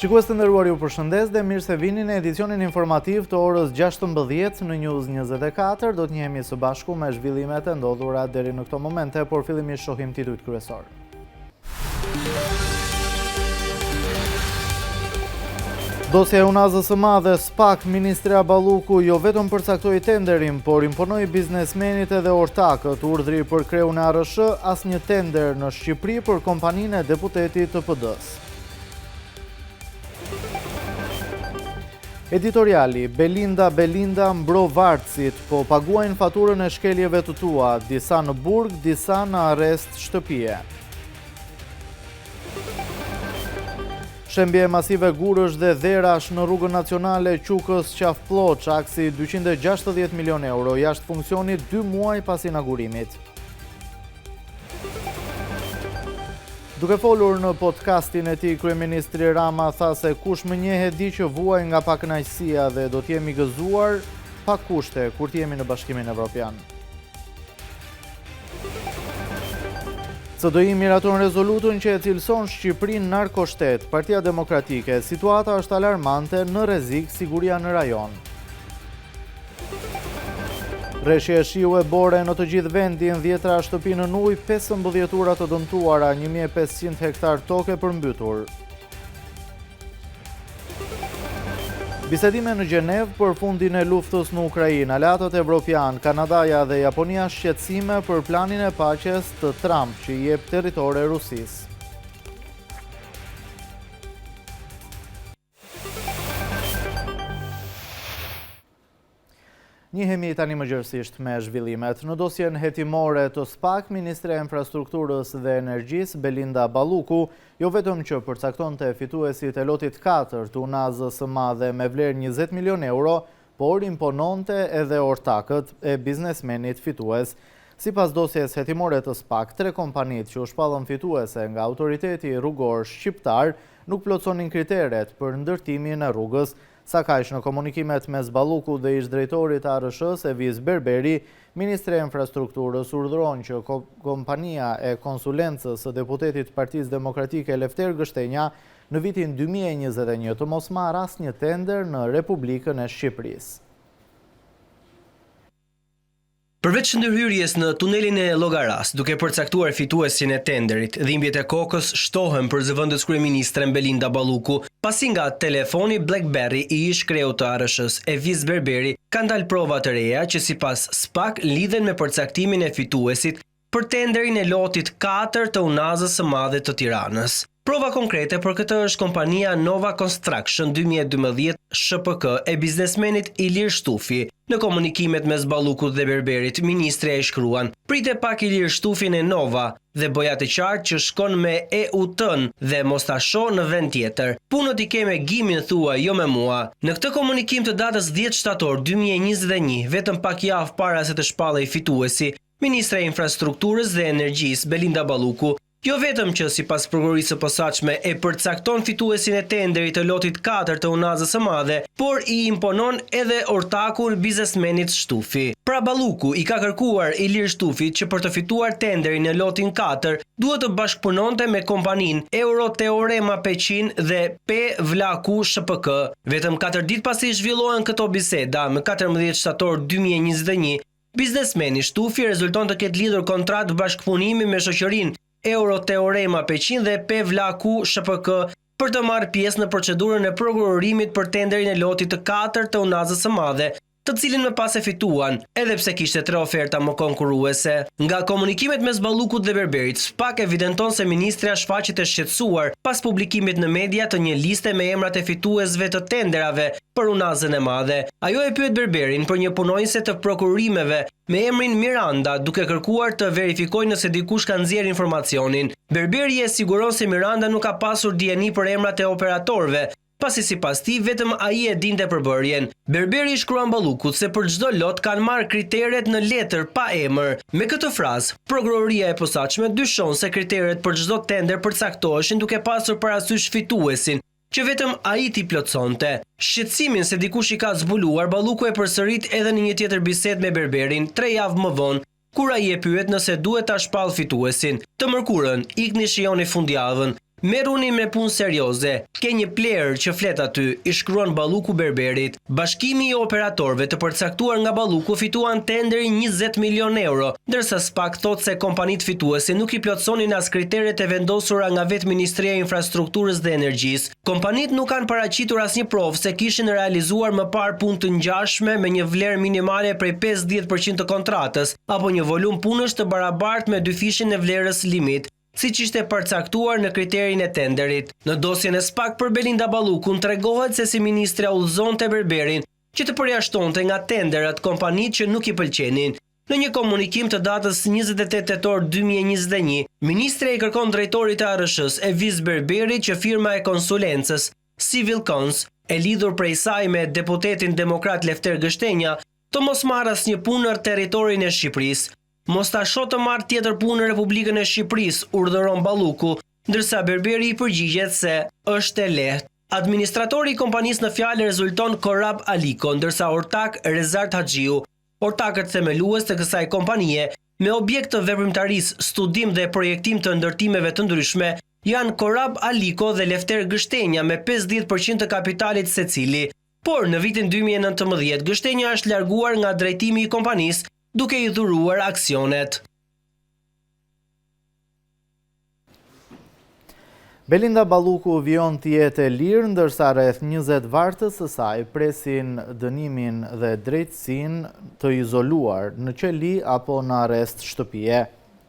Shikues të nderuar, ju përshëndes dhe mirë se vini në edicionin informativ të orës 16 në News 24. Do të njihemi së bashku me zhvillimet e ndodhura deri në këto momente, por fillimisht shohim titujt kryesor. Dosja e unazës së madhe SPAK, Ministria Balluku jo vetëm përcaktoi tenderin, por imponoi biznesmenit edhe ortakët urdhri për kreun e ARSH, asnjë tender në Shqipëri për kompaninë e deputetit të PD-s. Editoriali, Belinda mbro vartësit, po paguajnë faturën e shkeljeve të tua, disa në burg, disa në arrest shtëpie. Shembje masive gurësh dhe dherash në rrugën nacionale Qukës Qafploç, aksi 260 milion euro, jashtë funksionit 2 muaj pas inaugurimit. Duke folur në podcastin e tij, kryeministri Rama tha se kush më njeh e di që vuaj nga pakënaqësia dhe do të jemi gëzuar pa kushte kur të jemi në Bashkimin Evropian. CDI miraton rezolutën që e cilëson Shqipërinë narkoshtet. Partia Demokratike, situata është alarmante, në rrezik siguria në rajon. Rreshje e shiu e bore në të gjithë vendin, 10 shtëpi në ujë, 15 ura të dëmtuara, 1500 hektar toke përmbytur. Bisedime në Gjenev për fundin e luftës në Ukrainë, aleatët evropian, Kanadaja dhe Japonia shqetësime për planin e paqes të Trump që i jep territore Rusisë. Njihemi tani më gjërësisht me zhvillimet. Në dosjen hetimore të SPAK, Ministria e Infrastrukturës dhe Energjisë, Belinda Balluku, jo vetëm që përcaktonte fituesit e lotit 4 të unazës së madhe me vlerë 20 milion euro, por impononte edhe ortakët e biznesmenit fitues. Sipas dosjes hetimore të SPAK, 3 kompanit që u shpallën fituese nga autoriteti rrugor shqiptar nuk plotësonin kriteret për ndërtimin e rrugës. Sa kaq në komunikimet mes Balluku dhe ish drejtorit ARSH-s Eviz Berberi, Ministria e Infrastrukturës urdhëron që kompania e konsulencës së deputetit Partisë Demokratike Lefter Gështenja në vitin 2021 të mos marrë asnjë tender në Republikën e Shqipërisë. Përveç ndërhyrjes në tunelin e Llogaras, duke përcaktuar fituesin e tenderit, dhimbjet e kokës shtohen për zëvendës kryeministren Belinda Balluku, pasi nga telefoni BlackBerry i ish kreut të ARSH-s Eviz Berberi kanë dalë prova të reja që sipas SPAK lidhen me përcaktimin e fituesit për tenderin e lotit 4 të unazës së madhe të Tiranës. Prova konkrete për këtë është kompania Nova Construction 2012 SHPK e biznesmenit Ilir Shtufi. Në komunikimet mes Ballukut dhe Berberit, ministria e shkruan: "Prite pak Ilir Shtufin e Nova dhe boja të qartë që shkon me EUT-n dhe mos ta shoh në vend tjetër. Punët i ke me Gimin thua, jo me mua." Në këtë komunikim të datës 10 shtator 2021, vetëm pak javë para se të shpallej fituesi, Ministra e Infrastrukturës dhe Energjisë Belinda Balluku jo vetëm që sipas prokurorisë së posaçme e përcakton fituesin e tenderit të lotit 4 të unazës së madhe, por i imponon edhe ortakun biznesmenit Shtufi. Pra Balluku i ka kërkuar Ilir Shtufit që për të fituar tenderin në lotin 4 duhet të bashkëpunonte me kompaninë Euroteorema Peqin dhe P Vlaku SHPK. Vetëm 4 ditë pasi zhvillohen këto biseda, më 14 shtator 2021, biznesmeni Shtufi rezulton të ketë lidhur kontratë bashkëpunimi me shoqërinë Euroteorema Peqin dhe P Vlaku SHPK për të marrë pjesë në procedurën e prokurorimit për tenderin e lotit të 4 të unazës së madhe, të cilin më pas e fituan, edhe pse kishte 3 oferta më konkurruese. Nga komunikimet mes Ballukut dhe Berberit, SPAK evidenton se ministria shfaqet e shqetësuar pas publikimit në media të një liste me emrat e fituesve të tenderave për unazën e madhe. Ajo e pyet Berberin për një punonjëse të prokurimeve me emrin Miranda, duke kërkuar të verifikojë nëse dikush ka nxjerrë informacionin. Berberi e siguron se Miranda nuk ka pasur dieni për emrat e operatorëve, pasi sipas tij vetëm ai e dinte përbërjen. Berberi shkruan Ballukut se për çdo lot kanë marrë kriteret në letër pa emër. Me këtë frazë, prokuroria e posaçme dyshon se kriteret për çdo tender përcaktoheshin duke pasur parasysh fituesin, që vetëm ai t'i plotësonte. Shqetësimin se dikush i ka zbuluar, Balluku e përsërit edhe në një tjetër bisedë me Berberin 3 javë më vonë, kur ai e pyet nëse duhet ta shpall fituesin. Të mërkurën, ikni shijoni fundjavën. Merruni me punë serioze. Ke një player që flet aty, i shkruan Balluku Berberit. Bashkimi i operatorëve të përcaktuar nga Balluku fituan tenderin 20 milion euro, ndërsa SPAK thot se kompanitë fituese nuk i plotësonin as kriteret e vendosura nga vetë Ministria e Infrastrukturës dhe Energjisë. Kompanitë nuk kanë paraqitur asnjë provë se kishin realizuar më parë punë të ngjashme me një vlerë minimale prej 50% të kontratës apo një volum punësh të barabartë me dyfishin e vlerës limit, siç ishte përcaktuar në kriterin e tenderit. Në dosjen e SPAK për Belinda Ballukun tregohet se si ministra udhëzonte Berberin që të përjashtonte nga tenderat kompanitë që nuk i pëlqenin. Në një komunikim të datës 28 tetor 2021, ministre i kërkon drejtorit të ARSH-s Eviz Berberit që firma e konsulencës Civil Cons, e lidhur prej saj me deputetin demokrat Lefter Gështenja, të mos marrë asnjë punë në territorin e Shqipërisë. Mos ta shoh të marrë tjetër punë në Republikën e Shqipërisë, urdhëron Balluku, ndërsa Berberi i përgjigjet se është e lehtë. Administratori i kompanisë në fjalë rezulton Korab Aliko, ndërsa ortak Rezart Haxhiu. Ortakët themelues të kësaj kompanie, me objekt të veprimtarisë, studim dhe projektim të ndërtimeve të ndryshme, janë Korab Aliko dhe Lefter Gështenja me 50% të kapitalit secili. Por në vitin 2019, Gështenja është larguar nga drejtimi i kompanisë, duke i dhuruar aksionet. Belinda Balluku vijon të jetë e lirë, ndërsa rreth 20 vartës së saj presin dënimin dhe drejtësinë të izoluar në qeli apo në arrest shtëpie.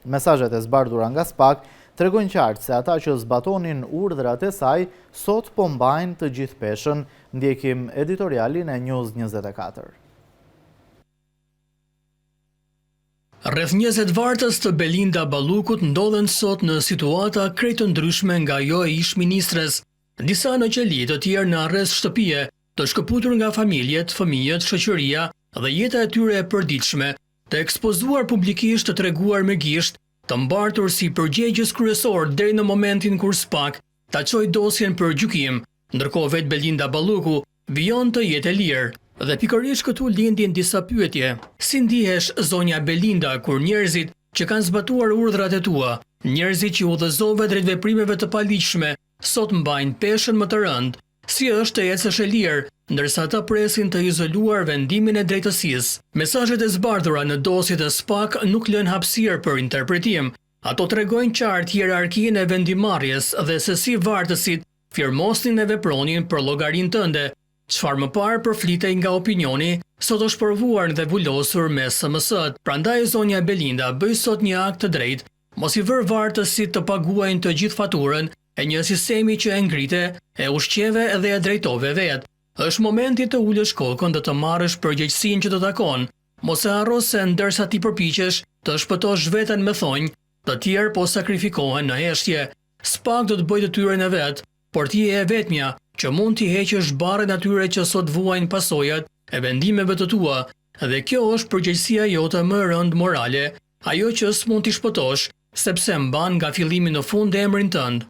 Mesazhet e zbardhura nga SPAK tregojnë qartë se ata që zbatonin urdhrat e saj sot po mbajnë të gjithë peshën. Ndjekim editorialin e News 24. Rreth 20 vartës të Belinda Ballukut ndodhen sot në situata krejt të ndryshme nga jo e ish-ministres. Disa në qeli, të tjerë në arrest shtëpie, të shkëputur nga familjet, fëmijët, shoqëria dhe jeta e tyre e përditshme, të ekspozuar publikisht, të treguar me gisht, të mbartur si përgjegjës kryesor deri në momentin kur SPAK ta çoi dosjen për gjykim, ndërkohë vetë Belinda Balluku vijon të jetë e lirë. Dhe pikërisht këtu lindin disa pyetje. Si ndihesh zonja Belinda kur njerëzit që kanë zbatuar urdhrat e tua, njerëzit që udhëzove drejt veprimeve të paligjshme, sot mbajnë peshën më të rëndë? Si është të ecësh e lirë, ndërsa ata presin të izoluar vendimin e drejtësisë? Mesazhet e zbardhura në dosjet e SPAK nuk lënë hapësirë për interpretim. Ato tregojnë qartë hierarkinë e vendimarrjes dhe se si vartësit firmosnin e vepronin për llogarinë tënde. Çfarë më parë përflitej nga opinioni, sot është provuar dhe vulosur me SMS-t. Prandaj zonja Belinda bëj sot një akt të drejtë, mos i vër vartësit të paguajnë të gjithë faturën e një sistemi që e ngrite, e ushqeve dhe e drejtove vetë. Është momenti të ulësh kokën dhe të marrësh përgjegjësinë që të takon. Mos e harro se ndërsa ti përpiqesh të shpëtosh veten me thonjë, të tjerë po sakrifikohen në heshtje. SPAK do të bëjë detyrën e vet, por ti je e vetmja që mund t'i heqësh barrën atyre që sot vuajnë pasojat e vendimeve të tua, dhe kjo është përgjegjësia jote më e rëndë morale, ajo që s'mund t'i shpëtosh, sepse mban nga fillimi në fund emrin tënd.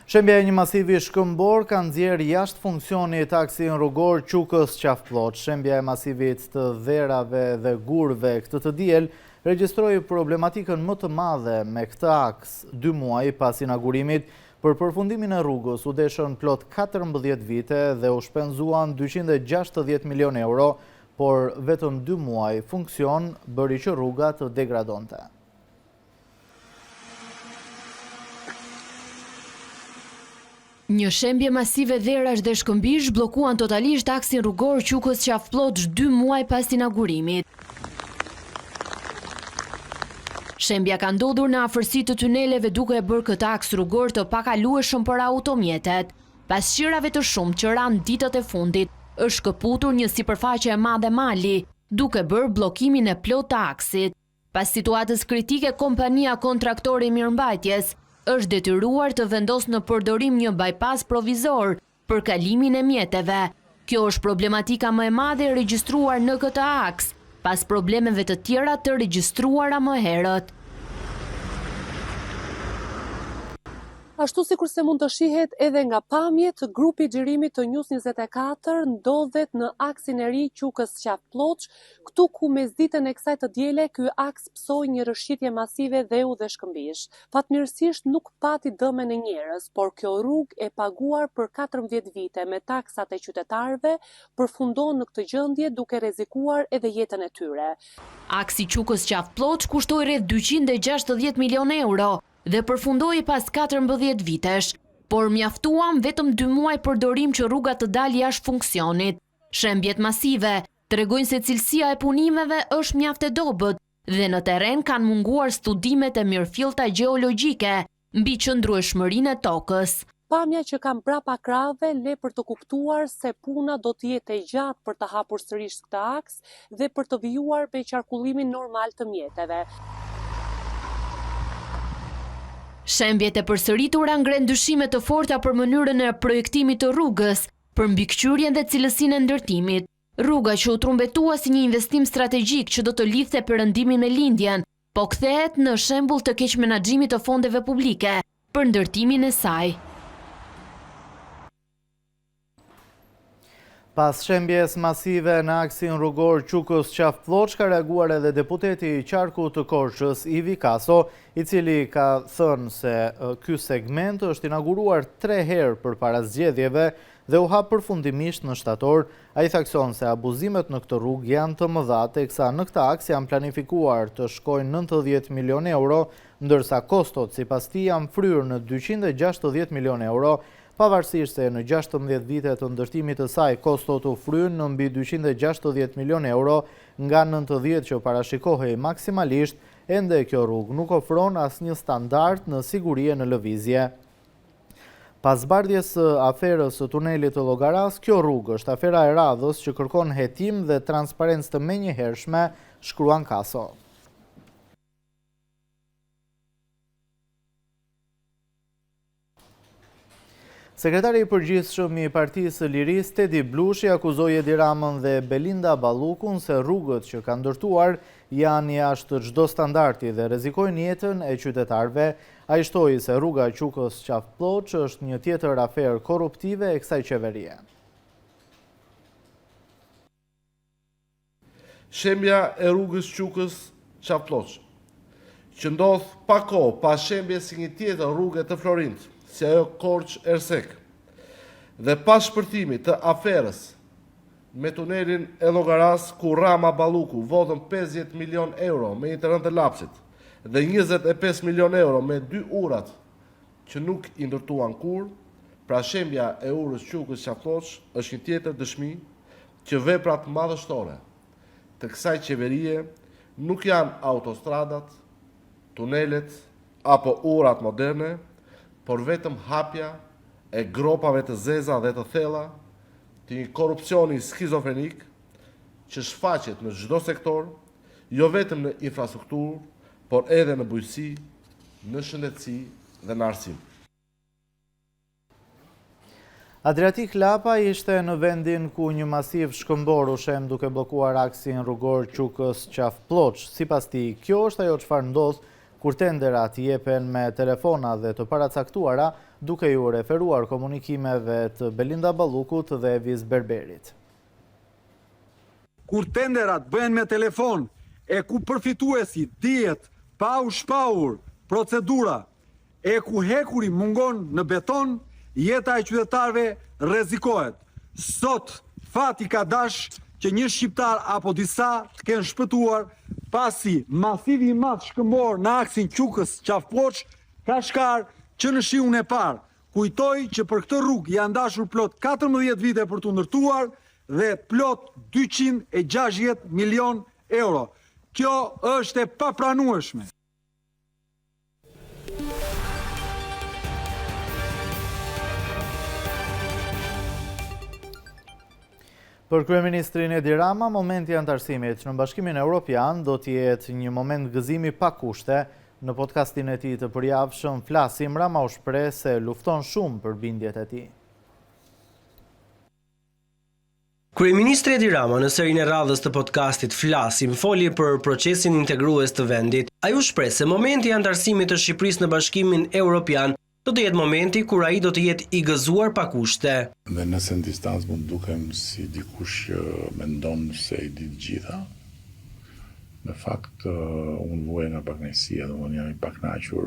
Shembja e një masivi shkëmbor ka nxjerrë jashtë funksioni taksin rrugor Qukës Qafpllot. Shembja e masivit të dherave dhe gurve këtë të diel regjistroi problematikën më të madhe me këtë aks 2 muaj pas inaugurimit. Për përfundimin e rrugës u deshën plot 14 vite dhe u shpenzuan 260 milion euro, por vetëm 2 muaj funksion bëri që rruga të degradonte. Një shembje masive dherash dhe shkëmbish blokuan totalisht aksin rrugor Qukës Qafpllot 2 muaj pas inaugurimit. Shembja ka ndodhur në afërsi të tuneleve duke e bërë këtë aks rrugor të pakalueshëm për automjetet. Pas qirave të shumë që ranë ditët e fundit, është shkëputur një sipërfaqe e madhe mali, duke bërë blokimin e plot të aksit. Pas situatës kritike, kompania kontraktore i mirëmbajtjes është detyruar të vendosë në përdorim një bypass provizor për kalimin e mjeteve. Kjo është problematika më e madhe e regjistruar në këtë aks, pas problemeve të tjera të regjistruara më herët. Ashtu sikurse mund të shihet edhe nga pamjet, grupi i xhirimit të News 24 ndodhet në aksin e ri Qukës-Qafë-Ploç, këtu ku mesditën e kësaj të diele ky aks psoi një rrëshqitje masive dheu dhe shkëmbish. Fatmirësisht nuk pati dëmen e njerëz, por kjo rrugë e paguar për 14 vite me taksat e qytetarëve përfundon në këtë gjendje duke rrezikuar edhe jetën e tyre. Aksi Qukës-Qafë-Ploç kushtoi rreth 260 milion euro dhe përfundoi pas 14 vitesh, por mjaftuam vetëm 2 muaj përdorim që rruga të dalë jashtë funksionit. Shembjet masive tregojnë se cilësia e punimeve është mjaft e dobët dhe në terren kanë munguar studimet e mirëfillta gjeologjike mbi qëndrueshmërinë e tokës. Pamja që kam brapa krave le për të kuptuar se puna do të jetë e gjatë për të hapur sërish këtë aks dhe për të vijuar me qarkullimin normal të mjeteve. Shembjet e përsëritura ngren dyshime të forta për mënyrën e projektimit të rrugës, për mbikëqyrjen dhe cilësinë e ndërtimit. Rruga që u trumbetua si një investim strategjik që do të lidhte perëndimin me lindjen, po kthehet në shembull të keq menaxhimit të fondeve publike për ndërtimin e saj. Pas shembjes masive në aksin rrugor Qukës-Qafë-Ploç ka reaguar edhe deputeti i qarkut të Korçës, Ivi Kaso, i cili ka thënë se ky segment është inauguruar 3 herë përpara zgjedhjeve dhe u hap përfundimisht në shtator. Ai thakson se abuzimet në këtë rrugë janë të mëdha, teksa në këtë aks janë planifikuar të shkojnë 90 milion euro, ndërsa kostot sipas tij janë fryrë në 260 milion euro. Pavarësisht se në 16 vite të ndërtimit të saj, kostot u fryn në mbi 260 milion euro nga 90 që parashikohej maksimalisht, ende kjo rrugë nuk ofron asnjë standard në siguri në lëvizje. Pas zbardhjes së aferës së tunelit të Llogaras, kjo rrugë është afera e radhës që kërkon hetim dhe transparencë të menjëhershme, shkruan Kaso. Sekretari i përgjithshëm i Partisë së Lirisë, Tedi Blushi, akuzoi Edi Ramën dhe Belinda Ballukun se rrugët që kanë ndërtuar janë jashtë çdo standardi dhe rrezikojnë jetën e qytetarëve. Ai shtoi se rruga Qukës-Qafë-Ploç është një tjetër aferë korruptive e kësaj qeverie. Shembja e rrugës Qukës-Qafë-Ploç, që ndodh pa kohë pas shembjes si një tjetër rrugë të Florint, si ajo Korçë-Ersek, dhe pas shpërtimit të aferës me tunelin e Llogaras, ku Rama Balluku votën 50 milion euro me një terren të lapsit dhe 25 milion euro me 2 urat që nuk i ndërtuan kur, pra shembja e urës Qukës-Qafë-Ploç është një tjetër dëshmi që veprat madhështore të kësaj qeverie nuk janë autostradat, tunelet apo urat moderne, por vetëm hapja e gropave të zeza dhe të thella të një korrupsioni skizofrenik që shfaqet në çdo sektor, jo vetëm në infrastrukturë, por edhe në bujqësi, në shëndetësi dhe në arsim. Adriatik Lapa ishte në vendin ku një masiv shkëmbor u shem duke bllokuar aksin rrugor Qukës-Qafë-Ploç. Sipas tij, kjo është ajo çfarë ndodh kur tenderat jepen me telefona dhe të paracaktuara, duke ju referuar komunikimeve të Belinda Ballukut dhe Evis Berberit. Kur tenderat bëhen me telefon e ku përfituesi dihet pa u shpahur procedura e ku hekuri mungon në beton, jeta e qytetarëve rrezikohet. Sot fati ka dash që një shqiptar apo disa të kenë shpëtuar pasi masivi i madh shkëmbor në aksin Qukës-Qafë-Ploç ka shkar që në shiun e parë. Kujtoj që për këtë rrugë janë dashur plot 14 vite për të ndërtuar dhe plot 260 milion euro. Kjo është e papranueshme. Për kryeministrin Edi Rama, momenti i antarësimit në Bashkimin Evropian do të jetë një moment gëzimi pa kushte. Në podcastin e tij të përjavshëm Flasim, Rama u shpreh se lufton shumë për bindjet e tij. Kryeministri Edi Rama në serinë e radhës të podcastit Flasim foli për procesin integrues të vendit. Ai u shpreh se momenti i antarësimit të Shqipërisë në Bashkimin Evropian do të jetë momenti kur ai do të jetë i gëzuar pa kushte. Dhe nëse në distancë mund dukem si dikush që mendon se i di të gjitha, në fakt unë vuaj nga pakënaqësia, dhe unë jam i pakënaqur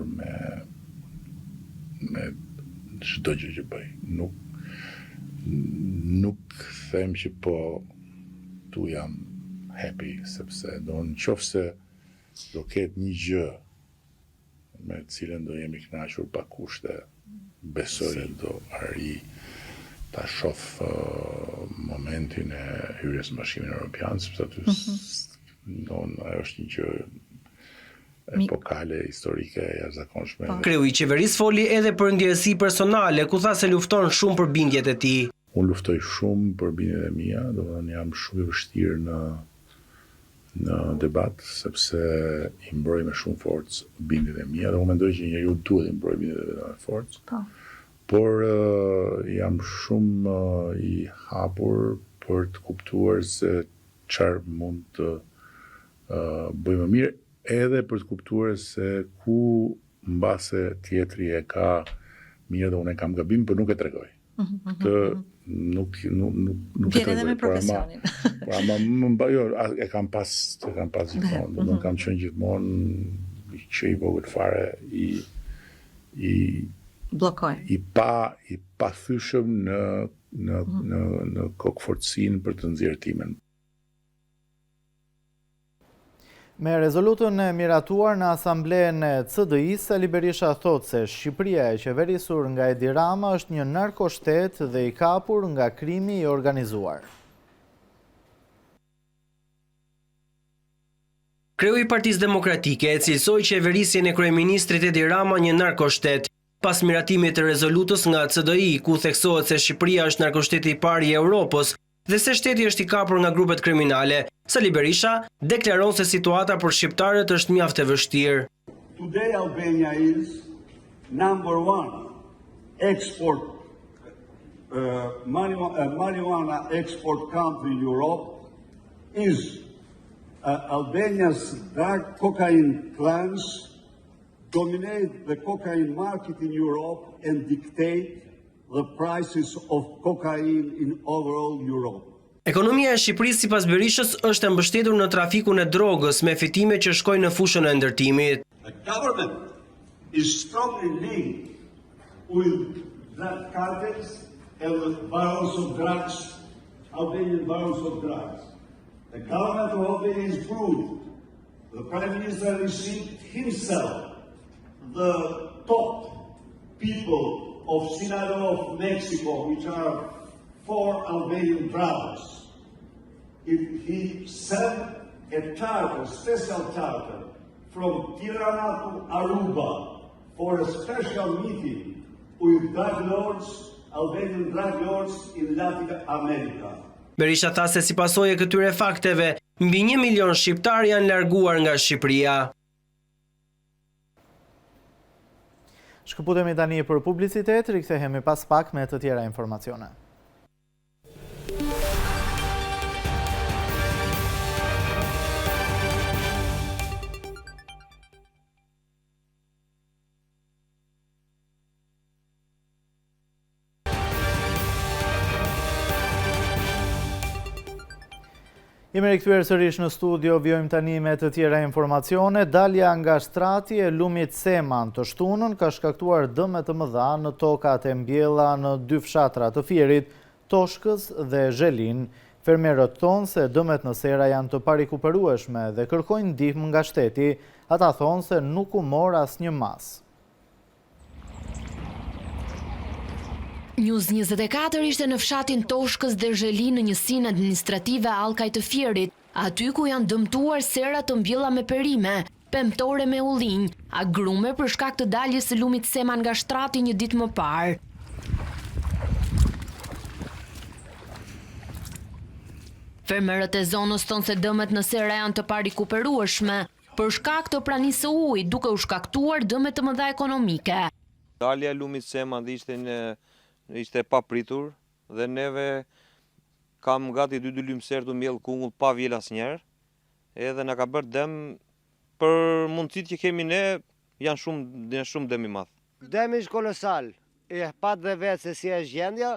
me çdo gjë që bëj. Nuk them që po tu jam happy, sepse do në qoftë se do ketë një gjë me cilën do jemi kënaqur pa kushte, besoj se do arri ta shoh momentin e hyrjes në Bashkimin Evropian, sepse aty ajo është një gjë epokale, historike, jashtëzakonshme. Kreu i qeverisë foli edhe për ndjerësi personale, ku tha se lufton shumë për bindjet e tij. Unë luftoj shumë për bindjet e mia, domethënë jam shumë i vështirë në debat, sepse i mbroj me shumë forcë bindjet e mia, dhe unë mendoj që njeriu duhet i mbroj bindjet e vetë me forcë. Por jam shumë i hapur për të kuptuar se çfarë mund të bëj më mirë, edhe për të kuptuar se ku mbase tjetri e ka mirë dhe unë e kam gabim, për nuk e tregoj. Këtë nuk e edhe me profesionin. E kam pas gjithmonë, do kam qenë gjithmonë që i vogël fare i Bllokoj. I pathyeshëm në kokëfortësinë për të nxjerrë timen. Me rezolutën e miratuar në Asamblenë e CDI-s, Sali Berisha thotë se Shqipëria e qeverisur nga Edi Rama është një narkoshtet dhe i kapur nga krimi i organizuar. Kreu i Partisë Demokratike e cilësoi qeverisjen e kryeministrit Edi Rama një narkoshtet. Pas miratimit të rezolutës nga CDI, ku theksohet se Shqipëria është narkoshteti i parë i Europës dhe se shteti është i kapur nga grupet kriminale, Sali Berisha deklaron se situata për shqiptarët është mjaft e vështirë. Today Albania is number one export marijuana export country in Europe. Is Albania's dark cocaine clans dominate the cocaine market in Europe and dictate the prices of cocaine in overall Europe. Ekonomia e Shqipërisë sipas Berishës është e mbështetur në trafikun e drogës me fitime që shkojnë në fushën e ndërtimit. The government is strongly linked with drug cartels and the barons of drugs, Albanian barons of drugs. The government of Albania is proved. The Prime Minister received himself the top people of Sinaloa of Mexico, which are 4 Albanian brothers. He sent a charter, special charter, from Tirana to Aruba for a special meeting with drug lords, Albanian drug lords in Latin America. Berisha tha se si pasojë e këtyre fakteve, mbi 1 milion shqiptar janë larguar nga Shqipëria. Shkëputemi tani për publicitet, rikthehemi pas pak me të tjera informacione. Jemi rikthyer sërish në studio, vjojmë tani me të tjera informacione. Dalja nga shtrati e lumit Seman të shtunën ka shkaktuar dëme të mëdha në tokat e mbjella në 2 fshatra të Fierit, Toshkës dhe Zhelin. Fermerët thonë se dëmet në sera janë të parikuperueshme dhe kërkojnë ndihmë nga shteti. Ata thonë se nuk u mor asnjë mas. News 24 ishte në fshatin Toshkës dhe Zhelin në njësinë administrative Allkaj të Fierit, aty ku janë dëmtuar sera të mbjella me perime, pemtore me ullinj, agrume për shkak të daljes së lumit Seman nga shtrati një ditë më parë. Fermerët e zonës thonë se dëmet në sera janë të parikuperueshme për shkak të pranisë së ujit, duke u shkaktuar dëme të mëdha ekonomike. Dalja e lumit Seman ishte papritur dhe neve kam gati 2 lymëser të mbjell kungull pa vjel asnjëherë, edhe na ka bërë dëm për mundësitë që kemi ne, janë shumë dëm i madh. Demi është kolosal, e pat dhe vetë se si e gjendja,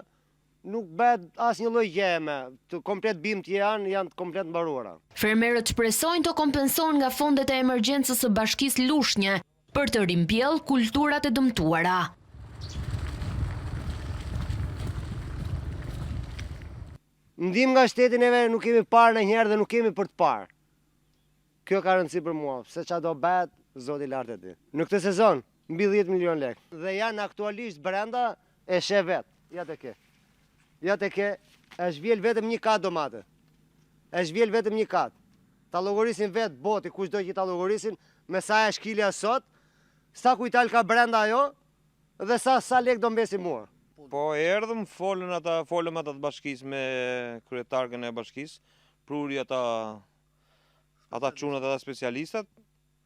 nuk bëhet asnjë lloj gjeme, të komplet bimt janë të komplet mbaruara. Fermerët shpresojnë të kompensohen nga fondet e emergjencës së Bashkisë Lushnjë për të rimbjellë kulturat e dëmtuara. Ndihmë nga shteti neve nuk kemi parë ndonjëherë dhe nuk kemi për të parë. Kjo ka rëndësi për mua, se çfarë do bëhet, Zoti lart e di. Në këtë sezon mbi 10 milion lekë. Dhe janë aktualisht brenda e sheh vet. Ja te ke. Ja te ke, e zhvjel vetëm një kat domate. E zhvjel vetëm një kat. Ta llogarisin vet boti, kushdo që ta llogarisin, me sa është kilja sot, sa kujtal ka brenda ajo dhe sa lekë do mbesi mua. Po erdhëm, folëm ata të bashkisë me kryetarën e bashkisë, pruri ata çunat ata specialistat,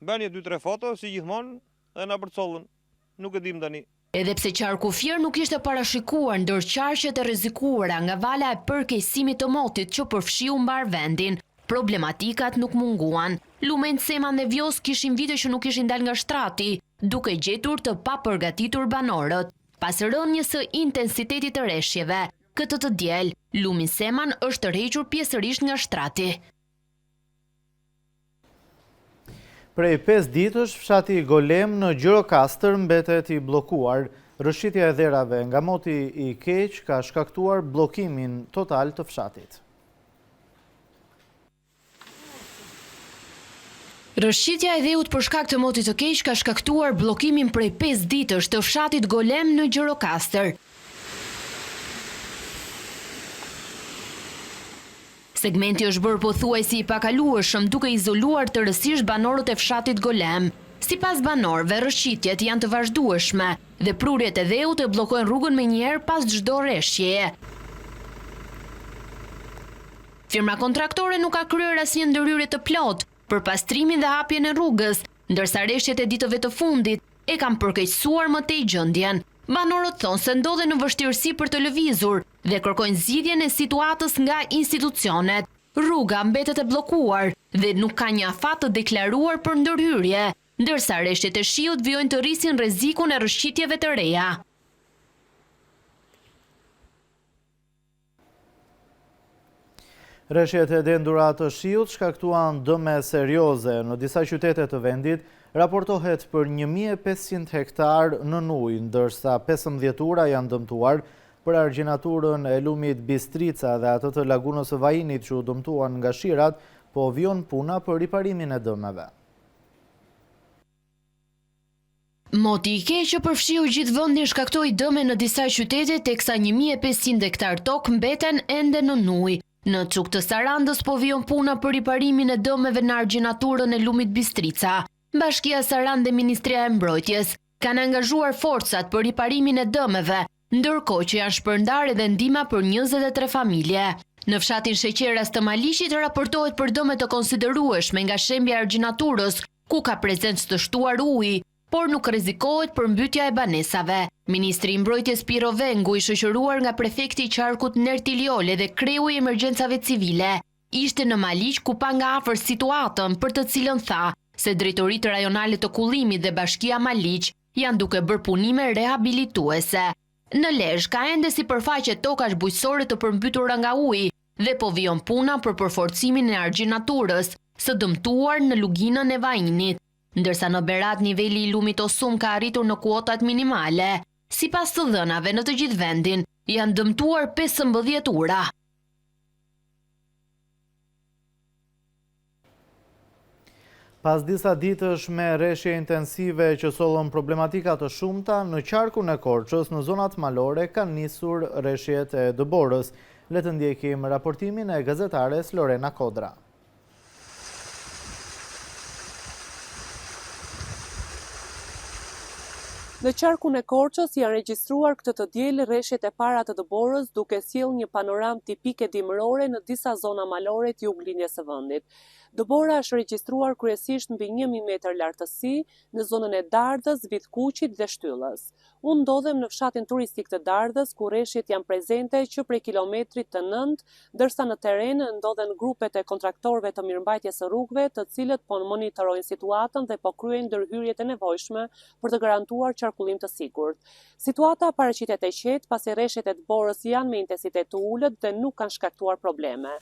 bën 2-3 foto si gjithmonë dhe na përcollën. Nuk e dim tani. Edhe pse qarku fier nuk ishte parashikuar ndër qarqet e rrezikuara nga vala e përkeqësimit të motit që përfshiu mbar vendin, problematikat nuk munguan. Lumen, Seman dhe Vjos kishin vite që nuk ishin dalë nga shtrati, duke gjetur të papërgatitur banorët. Pas rënjes së intensitetit të rreshjeve, këtë të diel, Lumi Seman është tërhequr pjesërisht nga shtrati. Prej 5 ditësh, fshati Golem në Gjirokastër mbetet i bllokuar. Rrëshqitja e dherave nga moti i keq ka shkaktuar bllokimin total të fshatit. Rrëshqitja e dheut për shkak të motit të keq ka shkaktuar bllokimin prej 5 ditësh të fshatit Golem në Gjirokastër. Segmenti është bërë pothuajsi i pakalueshëm duke izoluar tërësisht banorët e fshatit Golem. Sipas banorëve, rrëshqitjet janë të vazhdueshme dhe prurjet e dheut e bllokojnë rrugën menjëherë pas çdo rreshjeje. Firma kontraktore nuk ka kryer asnjë ndërhyrje të plotë për pastrimin dhe hapjen e rrugës, ndërsa rreshjet e ditëve të fundit e kanë përkeqësuar më tej gjendjen. Banorët thonë se ndodhen në vështirësi për të lëvizur dhe kërkojnë zgjidhjen e situatës nga institucionet. Rruga mbetet e bllokuar dhe nuk ka një afat të deklaruar për ndërhyrje, ndërsa rreshtet e shiut vijojnë të rrisin rrezikun e rrëshqitjeve të reja. Rreshjet e dendura të shiut shkaktuan dëme serioze në disa qytete të vendit, raportohet për 1500 hektar në ujë, ndërsa 15 ura janë dëmtuar. Për argjinaturën e lumit Bistrica dhe atë të lagunës së Vajinit që u dëmtuan nga shirat, po vijon puna për riparimin e dëmeve. Moti i keq që përfshiu gjithë vendin shkaktoi dëme në disa qytete, teksa 1500 hektar tokë mbeten ende në ujë. Në Çuk të Sarandës po vijon puna për riparimin e dëmeve në argjinaturën e lumit Bistrica. Bashkia Sarandë dhe Ministria e Mbrojtjes kanë angazhuar forcat për riparimin e dëmeve, ndërkohë që janë shpërndar edhe ndihma për 23 familje. Në fshatin Sheqeras të Maliqit raportohet për dëme të konsiderueshme nga shembja e argjinaturës, ku ka prezencë të shtuar uji, por nuk rrezikohet për mbytyja e banesave. Ministri i Mbrojtjes Piro Vengu, i shoqëruar nga prefekti i qarkut Nertiliole dhe kreu i emergjencave civile, ishte në Maliq ku pa nga afër situatën për të cilën tha se drejtoritë rajonale të kullimit dhe Bashkia Maliq janë duke bërë punime rehabilituese. Në Lezhë ka ende sipërfaqe tokash bujqësore të përmbytura nga uji dhe po vijon puna për përforcimin e argjinaturës së dëmtuar në luginën e Vajinit, ndërsa në Berat niveli i lumit Osum ka arritur në kuotat minimale. Sipas të dhënave në të gjithë vendin, janë dëmtuar 15 ura. Pas disa ditësh me rreshje intensive që sollën problematika të shumta, në qarkun e Korçës, në zonat malore, kanë nisur rreshjet e Dëborës. Le të ndjekim raportimin e gazetares Lorena Kodra. Në qarkun e Korçës janë regjistruar këtë të diel rreshjet e para të Dëborës, duke sjellë një panoramë tipike dimërore në disa zona malore të juglindjes së vendit. Dëbora është regjistruar kryesisht mbi 1000 metër lartësi në zonën e Dardhës, Vitkuqit dhe Shtyllës. Unë ndodhem në fshatin turistik të Dardhës, ku rreshjet janë prezente që prej kilometrit të 9, ndërsa në teren ndodhen grupet e kontraktorëve të mirëmbajtjes së rrugëve, të cilët po monitorojnë situatën dhe po kryejnë ndërhyrjet e nevojshme për të garantuar qarkullim të sigurt. Situata paraqitet e qetë pasi rreshtet e Dëborës janë me intensitet të ulët dhe nuk kanë shkaktuar probleme.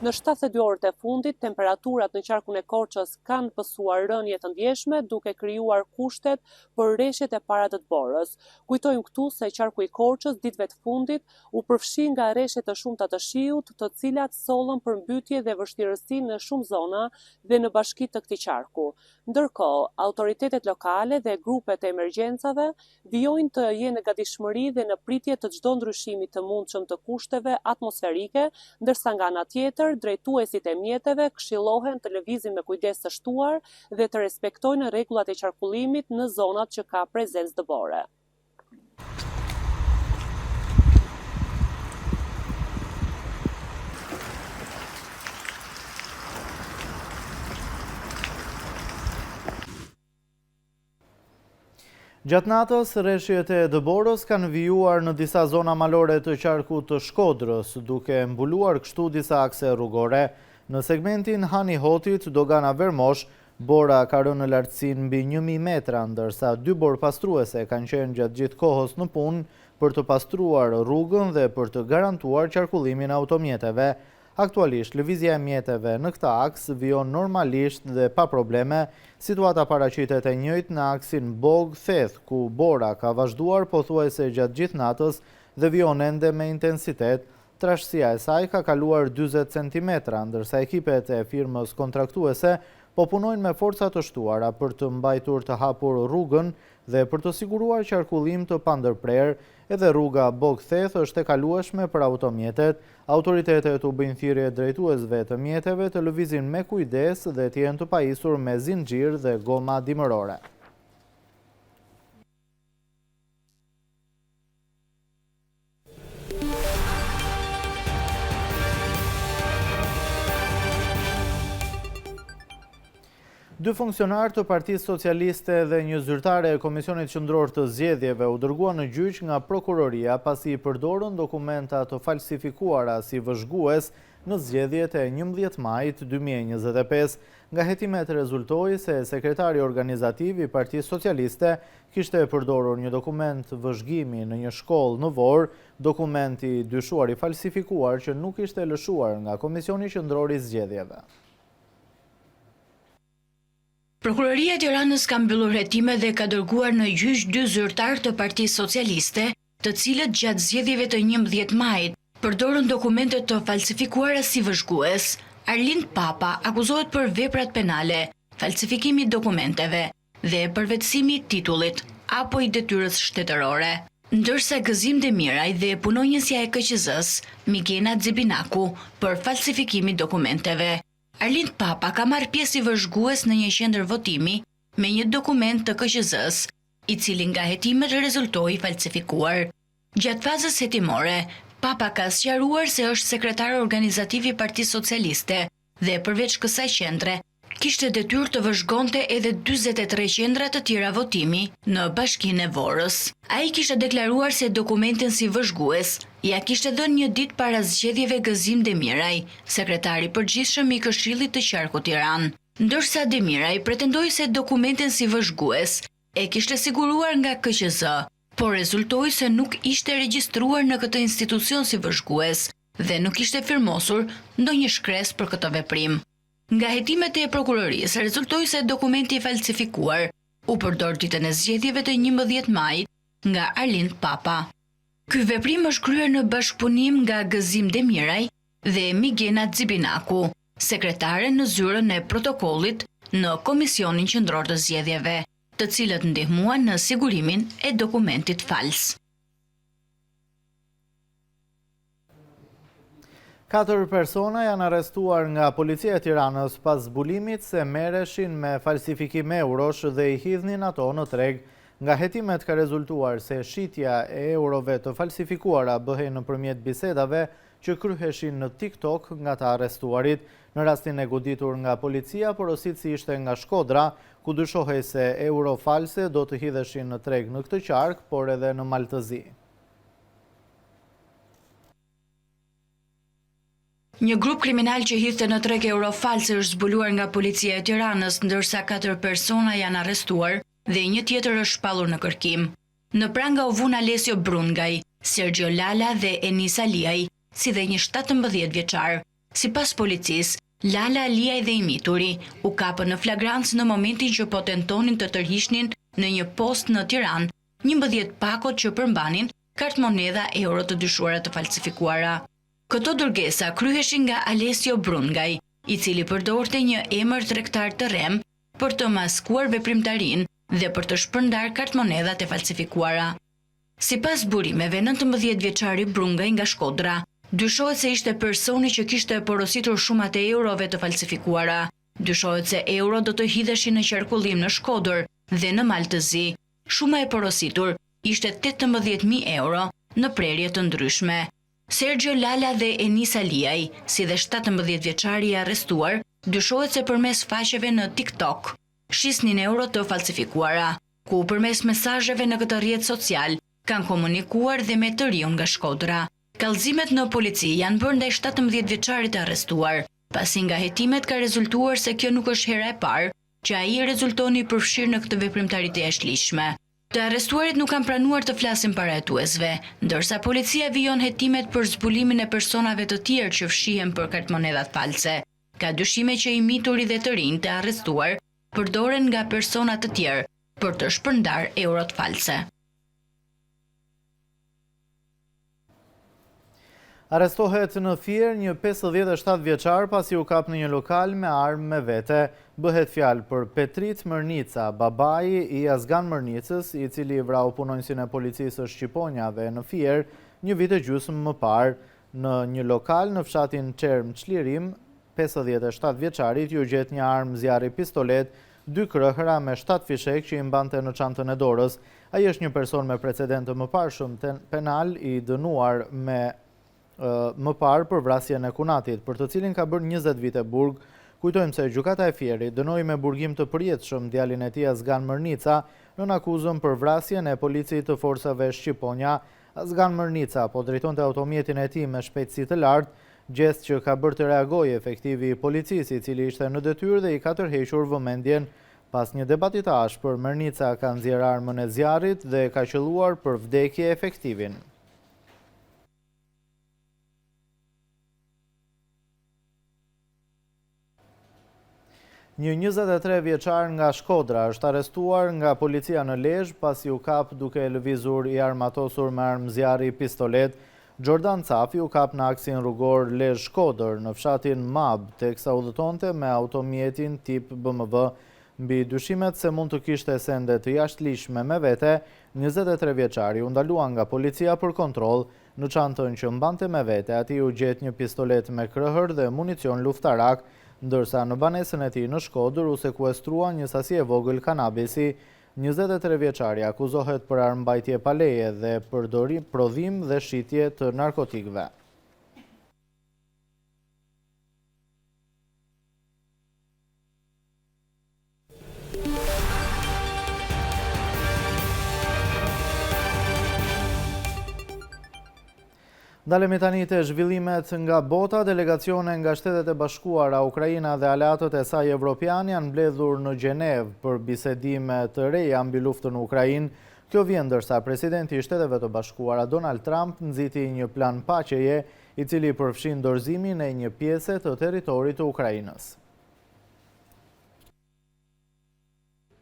Në 72 orët e fundit, temperaturat në qarkun e Korçës kanë pësuar rënje të ndjeshme, duke krijuar kushtet për rreshjet e para të Dëborës. Kujtojmë këtu se qarku i Korçës ditëve të fundit u përfshi nga rreshje të shumta të shiut, të cilat sollën përmbytje dhe vështirësi në shumë zona dhe në bashki të këtij qarku. Ndërkohë, autoritetet lokale dhe grupet e emergjencave vijojnë të jenë në gatishmëri dhe në pritje të çdo ndryshimi të mundshëm të kushteve atmosferike, ndërsa nga ana tjetër drejtuesit e mjeteve këshillohen të lëvizin me kujdes të shtuar dhe të respektojnë rregullat e qarkullimit në zonat që ka prezencë dëbore. Gjatë natës, rreshjet e Dëborës kanë vijuar në disa zona malore të qarkut të Shkodrës, duke mbuluar kështu disa akse rrugore. Në segmentin Hani Hotit, dogana Vermosh, bora ka rënë në lartësinë mbi 1000 metra, ndërsa 2 borë pastruese kanë qenë gjatë gjithë kohës në punë për të pastruar rrugën dhe për të garantuar qarkullimin e automjeteve. Aktualisht, lëvizja e mjeteve në këta aks vijon normalisht dhe pa probleme. Situata paraqitet e njëjtë në aksin Bog-Theth, ku bora ka vazhduar pothuajse gjatë gjithë natës dhe vijon ende me intensitet. Trashësia e saj ka kaluar 40 cm, ndërsa ekipet e firmës kontraktuese po punojnë me forca të shtuara për të mbajtur të hapur rrugën dhe për të siguruar qarkullim të pandërprer. Edhe rruga Bog-Theth është e kalueshme për automjetet. Autoritetet u bëjnë thirrje drejtuesve të mjeteve të lëvizin me kujdes dhe të jenë të pajisur me zinxhir dhe goma dimërore. Dy funksionar të Partisë Socialiste dhe një zyrtare e Komisionit Qendror të Zgjedhjeve u dërguan në gjyq nga prokuroria pasi i përdorën dokumenta të falsifikuara si vëzhgues në zgjedhjet e 11 majit 2025. Nga hetimet rezultoi se sekretari organizativ i Partisë Socialiste kishte përdorur një dokument vëzhgimi në një shkollë në Vorë, dokumenti dyshuar i falsifikuar që nuk ishte lëshuar nga Komisioni Qendror i Zgjedhjeve. Prokuroria e Tiranës ka mbyllur hetime dhe ka dërguar në gjyq 2 zyrtar të Partisë Socialiste, të cilët gjatë zgjedhjeve të 11 majit përdorën dokumente të falsifikuara si vëzhgues. Arlind Papa akuzohet për veprat penale, falsifikimi i dokumenteve dhe përvetësimi i titullit apo i detyrës shtetërore. Ndërsa Gëzim Demiraj dhe punonjësja e KQZ-s, Migena Xibinaku, për falsifikimi i dokumenteve. Arlind Papa ka marrë pjesë i vëzhgues në një qendër votimi me një dokument të KQZ-s, i cili nga hetimet rezultoi falsifikuar. Gjatë fazës hetimore, Papa ka sqaruar se është sekretar organizativ i Partisë Socialiste dhe përveç kësaj qendre, kishte detyrë të vëzhgonte edhe 43 qendra të tjera votimi në Bashkinë e Vorës. Ai kishte deklaruar se dokumentin si vëzhgues ja kishte dhënë një ditë para zgjedhjeve Gëzim Demiraj, sekretari përgjithshëm i Këshillit të Qarkut Tiranë. Ndërsa Demiraj pretendoi se dokumentin si vëzhgues e kishte siguruar nga KQZ, por rezultoi se nuk ishte regjistruar në këtë institucion si vëzhgues dhe nuk ishte firmosur ndonjë shkresë për këtë veprim. Nga hetimet e prokurorisë rezultoi se dokumenti i falsifikuar u përdor ditën e zgjedhjeve të 11 majit nga Arlind Papa. Ky veprim është kryer në bashkëpunim nga Gëzim Demiraj dhe Migena Xibinaku, sekretare në zyrën e protokollit në Komisionin Qendror të Zgjedhjeve, të cilët ndihmuan në sigurimin e dokumentit fals. 4 persona janë arrestuar nga policia e Tiranës pas zbulimit se merreshin me falsifikim eurosh dhe i hidhnin ato në treg. Nga hetimet ka rezultuar se shitja e eurove të falsifikuara bëhej nëpërmjet bisedave që kryheshin në TikTok nga të arrestuarit. Në rastin e goditur nga policia, porositësi ishte nga Shkodra, ku dyshohej se euro false do të hidheshin në treg në këtë qark, por edhe në Maltëzi. Një grup kriminal që hidhte në treg euro false është zbuluar nga policia e Tiranës, ndërsa 4 persona janë arrestuar dhe një tjetër është shpallur në kërkim. Në pranga u vun Alessio Brungaj, Sergio Lala dhe Enis Aliaj, si dhe një 17 vjeçar. Sipas policisë, Lala, Aliaj dhe i mituri u kapën në flagrancë në momentin që po tentonin të tërhiqnin në një post në Tiranë 11 pakot që përmbanin kartmonedha euro të dyshuara të falsifikuara. Këto dërgesa kryheshin nga Alessio Brungaj, i cili përdorte një emër tregtar të rem për të maskuar veprimtarinë dhe për të shpërndar kartmonedhat e falsifikuara. Sipas burimeve, 19 vjeçari Brungaj nga Shkodra dyshohet se ishte personi që kishte porositur shumat e eurove të falsifikuara. Dyshohet se euro do të hidheshin në qarkullim në Shkodër dhe në Maltëzi. Shuma e porositur ishte 18.000 euro në prerje të ndryshme. Sergio Lala dhe Enis Aliaj, si dhe 17 vjeçari i arrestuar, dyshohet se përmes faqeve në TikTok shisnin euro të falsifikuara, ku përmes mesazheve në këtë rrjet social kanë komunikuar dhe me të riun nga Shkodra. Kallëzimet në polici janë bërë ndaj 17 vjeçarit të arrestuar, pasi nga hetimet ka rezultuar se kjo nuk është hera e parë që ai rezultoni i përfshirë në këtë veprimtari të jashtëligjshme. Të arrestuarit nuk kanë pranuar të flasin para hetuesve, ndërsa policia vijon hetimet për zbulimin e personave të tjerë që fshihen për kartmonedhat false. Ka dyshime që i mituri dhe të rinj të arrestuar përdoren nga persona të tjerë për të shpërndar eurot false. Arrestohet në Fier një 57 vjeçar pasi u kap në një lokal me armë me vete. Bëhet fjalë për Petrit Mërnica, babai i Azgan Mërnicës, i cili vrau punonjësin e policisë Shqiponjave në Fier një vit e gjysmë më parë. Në një lokal në fshatin Çerm Çlirim, 57 vjeçarit ju gjet një armë zjarri pistolet, 2 krëhra me 7 fishek që i mbante në çantën e dorës. Ai është një person me precedent të mëparshëm penal i dënuar më parë për vrasjen e Kunatit, për të cilin ka bërë 20 vite burg. Kujtojmë se gjykata e Fierit dënoi me burgim të përjetshëm djalin e tij Azgan Mërnica nën akuzën për vrasjen e policisë të forcave Shqiponja. Azgan Mërnica po drejtonte automjetin e tij me shpejtësi të lartë, gjest që ka bërë të reagojë efektivi i policisë, i cili ishte në detyrë dhe i ka tërhequr vëmendjen. Pas një debati të ashpër, Mërnica ka nxjerrë armën e zjarrit dhe ka qelluar për vdekje efektivin. Një 23 vjeçar nga Shkodra është arrestuar nga policia në Lezhë pasi u kap duke lëvizur i armatosur me armë zjarri pistolet. Jordan Cafi u kap në aksin rrugor Lezhë-Shkodër në fshatin Mab, teksa udhëtonte me automjetin tip BMW. Mbi dyshimet se mund të kishte sende të jashtëligjshme me vete, 23 vjeçari u ndalua nga policia për kontroll. Në çantën që mbante me vete, atij u gjet një pistolet me krëhër dhe municion luftarak, ndërsa në banesën e tij në Shkodër u sekuestrua një sasi e vogël kanabisi. 23 vjeçari akuzohet për armbajtje pa leje dhe prodhim dhe shitje të narkotikëve. Dalemi tani te zhvillimet nga bota. Delegacione nga Shtetet e Bashkuara, Ukraina dhe aleatët e saj evropian janë mbledhur në Gjenevë për bisedime të reja mbi luftën në Ukrainë. Kjo vjen ndërsa presidenti i Shteteve të Bashkuara Donald Trump nxiti një plan paqeje, i cili përfshin dorëzimin e një pjese të territorit të Ukrainës.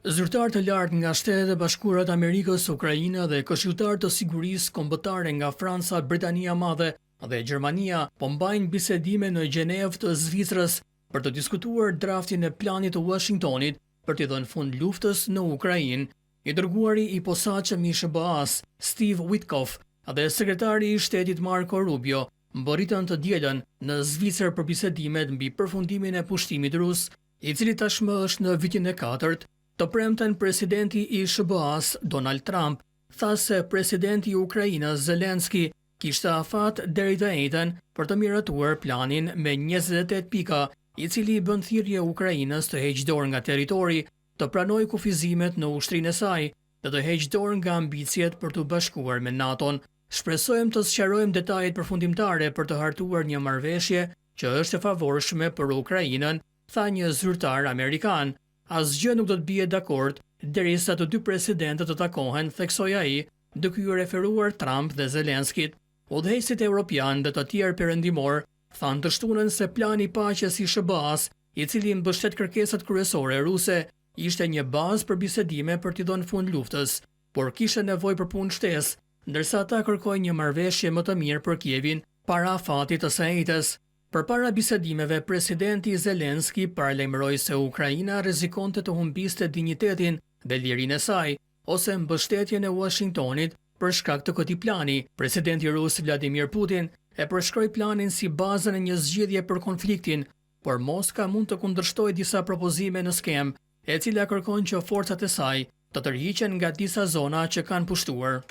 Zyrtar të lartë nga Shtetet e Bashkuara të Amerikës, Ukraina dhe këshilltar të sigurisë kombëtare nga Franca, Britania e Madhe dhe Gjermania po mbajnë bisedime në Gjenevë të Zvicrës për të diskutuar draftin e planit të Washingtonit për t'i dhënë fund luftës në Ukrainë. I dërguari i posaçëm i SBA-s, Steve Witkoff, dhe sekretari i shtetit Marco Rubio mbërritën të dielën në Zvicër për bisedimet mbi përfundimin e pushtimit rus, i cili tashmë është në vitin e 4, të premten presidenti i SBA-s Donald Trump tha se presidenti i Ukrainës Zelenski kishte afat deri të njëjtën për të miratuar planin me 28 pika, i cili i bën thirrje Ukrainës të heqë dorë nga territori, të pranojë kufizimet në ushtrinë e saj dhe të heqë dorë nga ambicjet për të bashkuar me NATO-n. Shpresojmë të sqarojmë detajet përfundimtare për të hartuar një marrëveshje që është e favorshme për Ukrainën, tha një zyrtar amerikan. Asgjë nuk do të bie dakord derisa të dy presidentët të takohen, theksoi ai, duke u referuar Trump dhe Zelenskit. Udhëheqësit evropian dhe të tjerë perëndimor thanë të shtunën se plani i paqes i SBA-s, i cili mbështet kërkesat kryesore ruse, ishte një bazë për bisedime për t'i dhënë fund luftës, por kishte nevojë për punë shtesë, ndërsa ata kërkojnë një marrëveshje më të mirë për Kievin para afatit të së njëjtës. Përpara bisedimeve, presidenti Zelenski paralajmëroi se Ukraina rrezikonte të humbiste dinjitetin dhe lirinë e saj, ose mbështetjen e Washingtonit për shkak të këtij plani. Presidenti rus Vladimir Putin e përshkroi planin si bazën e një zgjidhje për konfliktin, por Moska mund të kundërshtojë disa propozime në skem, e cila kërkon që forcat e saj të tërhiqen nga disa zona që kanë pushtuar.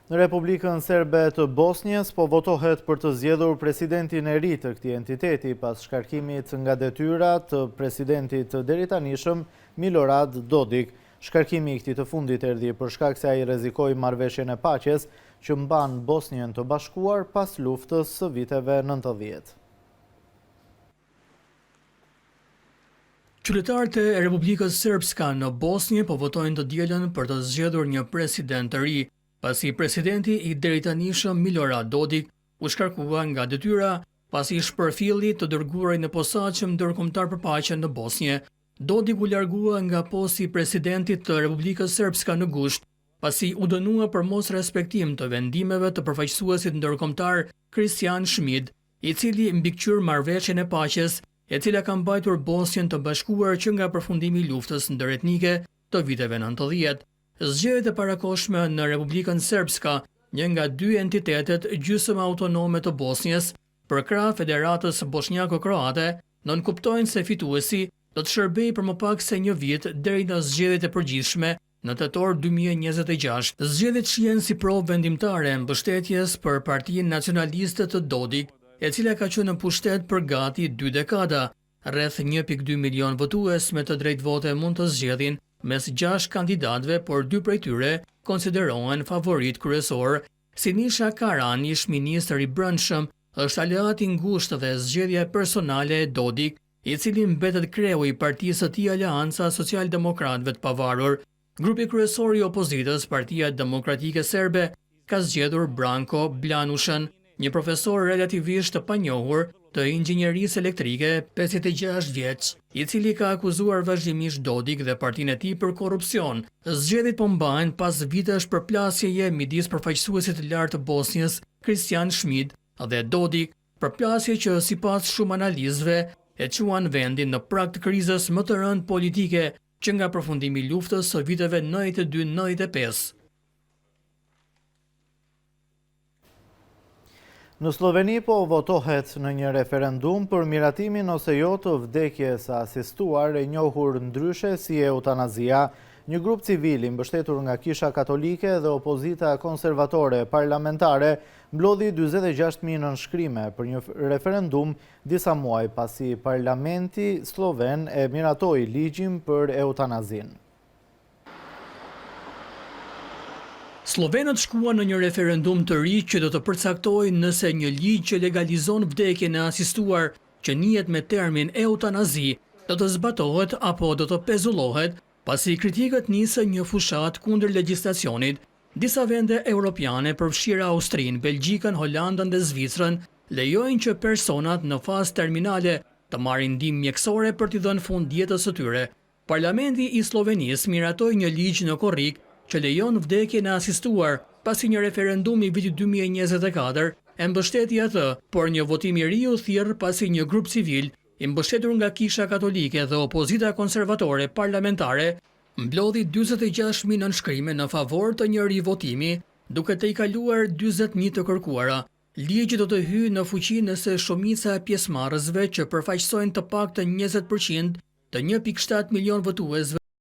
Në Republikën Serbe të Bosnjës po votohet për të zgjedhur presidentin e ri të këtij entiteti pas shkarkimit nga detyra të presidentit deritanishëm Milorad Dodik. Shkarkimi i këtij të fundit erdhi për shkak se ai rrezikoi marrëveshjen e paqes që mban Bosnjën të Bashkuar pas luftës së viteve 90. Qytetarët e Republikës Srpska në Bosnjë po votojnë të dielën për të zgjedhur një president të ri, pasi presidenti i deritanishëm Milorad Dodik u shkarkua nga detyra pasi shpërfilli të dërguarin në posaçëm ndërkombëtar për paqen në Bosnjë. Dodik u largua nga posti i presidentit të Republikës Srpska në gusht, pasi u dënua për mos respektim të vendimeve të përfaqësuesit ndërkombëtar Kristian Schmid, i cili mbikëqyr marrëveshjen e paqes, e cila ka mbajtur Bosnjën të Bashkuar që nga përfundimi i luftës ndëretnike të viteve 90. Zgjedhjet e parakohshme në Republikën Srpska, një nga dy entitetet gjysmë autonome të Bosnjës, përkrah Federatës Bosnjako-Kroate, nënkuptojnë se fituesi do të shërbejë për më pak se një vit deri në zgjedhjet e përgjithshme në tetor 2026. Zgjedhjet shihen si provë vendimtare mbështetjes për Partinë Nacionaliste të Dodik, e cila ka qenë në pushtet për gati 2 dekada. Rreth 1.2 milion votues me të drejtë vote mund të zgjedhin mes 6 kandidatëve, por 2 prej tyre konsiderohen favorit kryesor. Sinisha Karan, ish ministër i brendshëm, është aleat i ngushtë dhe zgjedhja personale e Dodik, i cili mbetet kreu i partisë së tij Aleanca Social-Demokratëve të Pavarur. Grupi kryesor i opozitës, Partia Demokratike Serbe, ka zgjedhur Branko Blanushën, një profesor relativisht të panjohur të inxhinierisë elektrike, 56 vjeç, i cili ka akuzuar vazhdimisht Dodik dhe partinë e tij për korrupsion. Zgjedhjet po mbahen pas vitesh përplasjeje midis përfaqësuesit të lartë të Bosnjës, Kristian Schmid, dhe Dodik, përplasje që sipas shumë analizëve e quan vendin në prag të krizës më të rëndë politike që nga përfundimi i luftës së viteve 92-95. Në Sloveni po votohet në një referendum për miratimin ose jo të vdekjes asistuar, e njohur ndryshe si eutanazia. Një grup civil i mbështetur nga Kisha Katolike dhe opozita konservatore parlamentare mblodhi 46.000 nënshkrime për një referendum disa muaj pasi parlamenti sloven e miratoi ligjin për eutanazin. Slovenët shkuan në një referendum të ri që do të përcaktojë nëse një ligj që legalizon vdekjen e asistuar, që njihet me termin eutanazi, do të zbatohet apo do të pezullohet, pasi kritikët nisën një fushat kundër legjislacionit. Disa vende europiane, përfshirë Austrinë, Belgjikën, Holandën dhe Zvicrën, lejojnë që personat në fazë terminale të marrin ndihmë mjekësore për t'i dhënë fund jetës së tyre. Parlamenti i Slovenisë miratoi një ligj në korrik që lejon vdekjen e asistuar, pasi një referendum i vitit 2024 e mbështeti atë, por një votim i ri u thirr pasi një grup civil i mbështetur nga Kisha Katolike dhe opozita konservatore parlamentare mblodhi 46.000 nënshkrime në favor të një rivotimi duke të i kaluar 41 të kërkuara. Ligji do të hyjë në fuqi nëse shumica e pjesëmarrësve që përfaqësojnë të paktën 20% të 1.7 milion votuesve